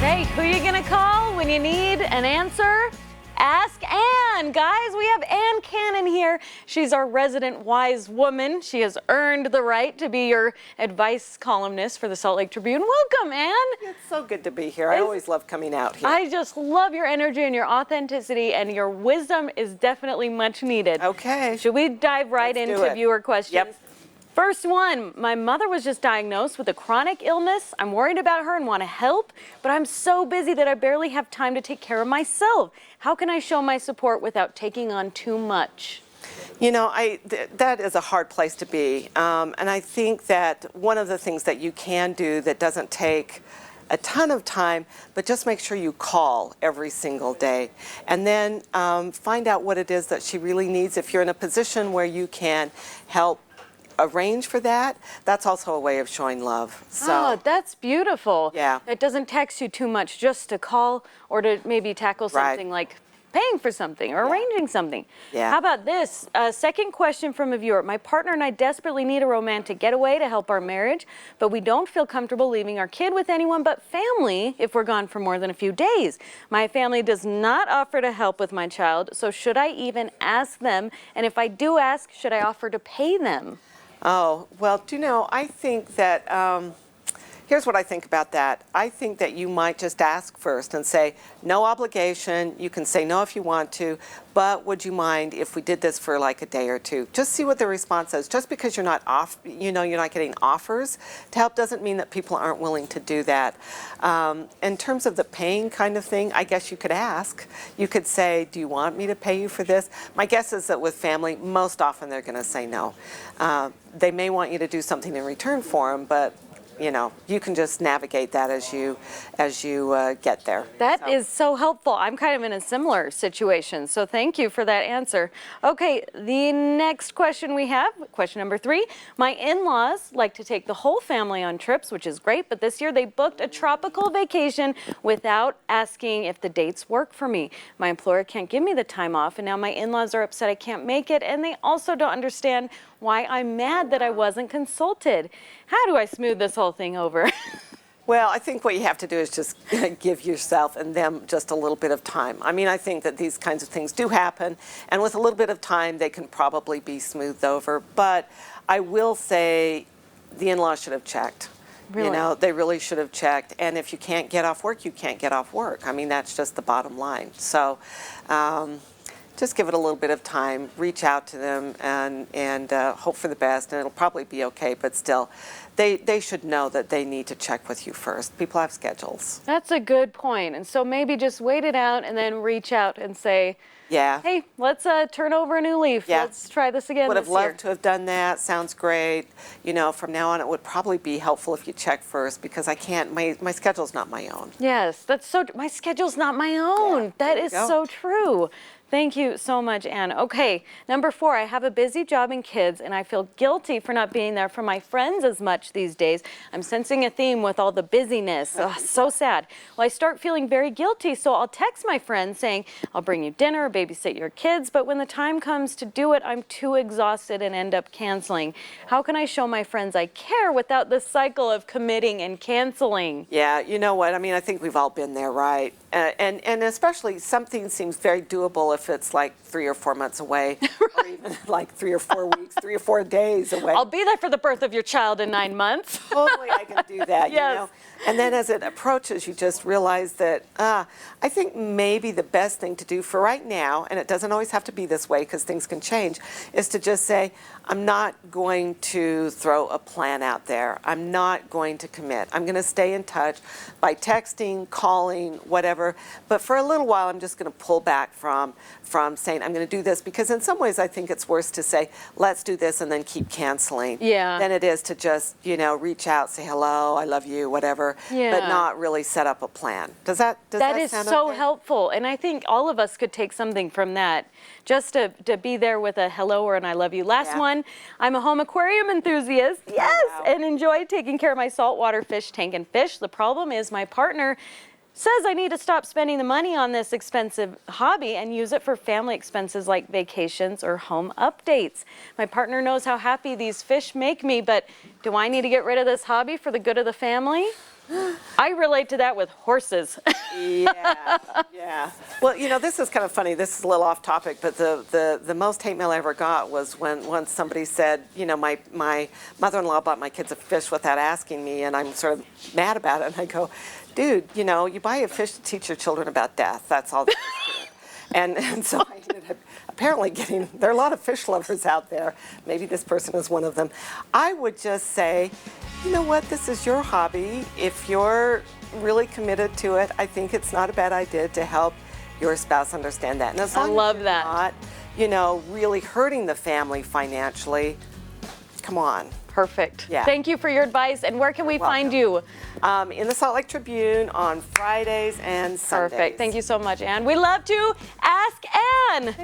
Hey, who you gonna call when you need an answer? Ask Ann. Guys, we have Ann Cannon here. She's our resident wise woman. She has earned the right to be your advice columnist for the Salt Lake Tribune. Welcome, Ann. It's so good to be here. I always love coming out here. I just love your energy and your authenticity, and your wisdom is definitely much needed. Okay. Should we dive right Let's do into it. viewer questions? Yep. First one, my mother was just diagnosed with a chronic illness. I'm worried about her and want to help, but I'm so busy that I barely have time to take care of myself. How can I show my support without taking on too much? You know, that is a hard place to be. And I think that one of the things that you can do that doesn't take a ton of time, but just make sure you call every single day. And then find out what it is that she really needs. If you're in a position where you can help arrange for that, that's also a way of showing love. So, oh, that's beautiful. Yeah. It doesn't tax you too much just to call or to maybe tackle something like paying for something or arranging something. Yeah. How about this? Second question from a viewer. My partner and I desperately need a romantic getaway to help our marriage, but we don't feel comfortable leaving our kid with anyone but family if we're gone for more than a few days. My family does not offer to help with my child, so should I even ask them? And if I do ask, should I offer to pay them? oh, well, do you know, I think that, here's what I think about that. I think that you might just ask first and say, no obligation. You can say no if you want to, but would you mind if we did this for like a day or two? Just see what the response is. Just because you're not you're not getting offers to help doesn't mean that people aren't willing to do that. In terms of the paying kind of thing, I guess you could ask. You could say, do you want me to pay you for this? My guess is that with family, most often they're going to say no. They may want you to do something in return for them, but you know, you can just navigate that as you get there. That is so helpful. I'm kind of in a similar situation, so thank you for that answer. Okay, the next question we have, question number 3. My in-laws like to take the whole family on trips, which is great, but this year they booked a tropical vacation without asking if the dates work for me. My employer can't give me the time off, and now my in-laws are upset I can't make it, and they also don't understand why I'm mad that I wasn't consulted. How do I smooth this whole thing over? Well, I think what you have to do is just give yourself and them just a little bit of time. I mean, I think that these kinds of things do happen, and with a little bit of time, they can probably be smoothed over. But I will say the in-laws should have checked. Really? You know, they really should have checked. And if you can't get off work, you can't get off work. I mean, that's just the bottom line. So just give it a little bit of time, reach out to them, and hope for the best, and it'll probably be okay, but still, they should know that they need to check with you first. People have schedules. That's a good point. And so maybe just wait it out and then reach out and say, Yeah. hey, let's turn over a new leaf. Yeah. Let's try this again Would this have loved year. to have done that. Sounds great. You know, from now on, it would probably be helpful if you check first, because I can't, my schedule's not my own. Yes, that's so, my schedule's not my own. Yeah, That there you is go. so true. Thank you so much, Ann. Okay, number 4, I have a busy job and kids, and I feel guilty for not being there for my friends as much these days. I'm sensing a theme with all the busyness. Ugh, so sad. Well, I start feeling very guilty, so I'll text my friends saying, I'll bring you dinner, babysit your kids, but when the time comes to do it, I'm too exhausted and end up canceling. How can I show my friends I care without the cycle of committing and canceling? Yeah, you know what? I mean, I think we've all been there, right? And especially something seems very doable if it's like 3 or 4 months away, or even like 3 or 4 weeks, 3 or 4 days away. I'll be there for the birth of your child in 9 months. Totally, I can do that, Yes. you know? And then as it approaches, you just realize that, I think maybe the best thing to do for right now, and it doesn't always have to be this way because things can change, is to just say, I'm not going to throw a plan out there. I'm not going to commit. I'm going to stay in touch by texting, calling, whatever. But for a little while, I'm just going to pull back from saying I'm going to do this, because in some ways I think it's worse to say, let's do this and then keep canceling than it is to just, you know, reach out, say hello, I love you, whatever, but not really set up a plan. Does that That sound is so okay? helpful, and I think all of us could take something from that, just to be there with a hello or an I love you. Last one, I'm a home aquarium enthusiast, and enjoy taking care of my saltwater fish tank and fish. The problem is my partner says I need to stop spending the money on this expensive hobby and use it for family expenses like vacations or home updates. My partner knows how happy these fish make me, but do I need to get rid of this hobby for the good of the family? I relate to that with horses. Yeah, yeah. Well, you know, this is kind of funny. This is a little off topic, but the most hate mail I ever got was when once somebody said, you know, my mother-in-law bought my kids a fish without asking me, and I'm sort of mad about it. And I go, dude, you know, you buy a fish to teach your children about death. That's all there is to it. And so I ended up apparently there are a lot of fish lovers out there. Maybe this person is one of them. I would just say, you know what, this is your hobby. If you're really committed to it, I think it's not a bad idea to help your spouse understand that. And as long as you're not, you know, really hurting the family financially, come on. Perfect. Yeah. Thank you for your advice. And where can we find you? In the Salt Lake Tribune on Fridays and Sundays. Perfect. Thank you so much, Ann. We love to ask Ann.